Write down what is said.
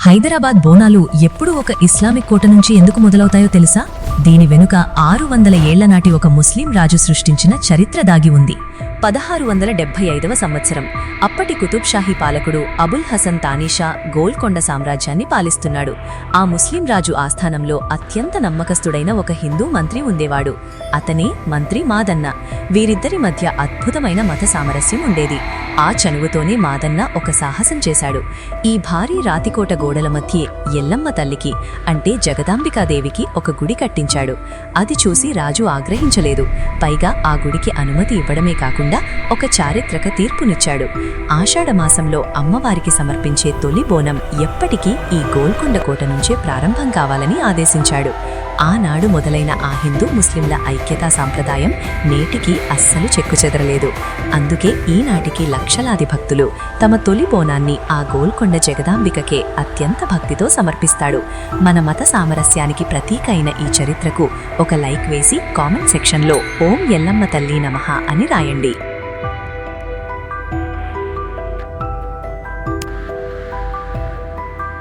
హైదరాబాద్ బోనాలు ఎప్పుడు ఒక ఇస్లామిక్ కోట నుంచి ఎందుకు మొదలవుతాయో తెలుసా? దీని వెనుక 600 ఏళ్ల నాటి ఒక ముస్లిం రాజు సృష్టించిన చరిత్ర దాగి ఉంది. 1675వ సంవత్సరం అప్పటి కుతుబ్ షాహీ పాలకుడు అబుల్ హసన్ తానీషా గోల్కొండ సామ్రాజ్యాన్ని పాలిస్తున్నాడు. ఆ ముస్లిం రాజు ఆస్థానంలో అత్యంత నమ్మకస్తుడైన ఒక హిందూ మంత్రి ఉండేవాడు. అతనే మంత్రి మాదన్న. వీరిద్దరి మధ్య అద్భుతమైన మత సామరస్యం ఉండేది. ఆ చనువుతోనే మాదన్న ఒక సాహసం చేశాడు. ఈ భారీ రాతికోట గోడల మధ్యే ఎల్లమ్మ తల్లికి అంటే జగదాంబికాదేవికి ఒక గుడి కట్టించాడు. అది చూసి రాజు ఆగ్రహించలేదు. పైగా ఆ గుడికి అనుమతి ఇవ్వడమే కాకుండా ఒక చారిత్రక తీర్పునిచ్చాడు. ఆషాఢమాసంలో అమ్మవారికి సమర్పించే తొలి బోనం ఎప్పటికీ ఈ గోల్కొండ కోట నుంచే ప్రారంభం కావాలని ఆదేశించాడు. ఆనాడు మొదలైన ఆ హిందూ ముస్లింల ఐక్యతా సాంప్రదాయం నేటికి అస్సలు చెక్కుచెదరలేదు. అందుకే ఈనాటికి లక్షలాది భక్తులు తమ తొలి బోనాన్ని ఆ గోల్కొండ జగదాంబికకే అత్యంత భక్తితో సమర్పిస్తాడు. మన మత సామరస్యానికి ప్రతీక అయిన ఈ చరిత్రకు ఒక లైక్ వేసి కామెంట్ సెక్షన్లో ఓం ఎల్లమ్మ తల్లి నమః అని రాయండి.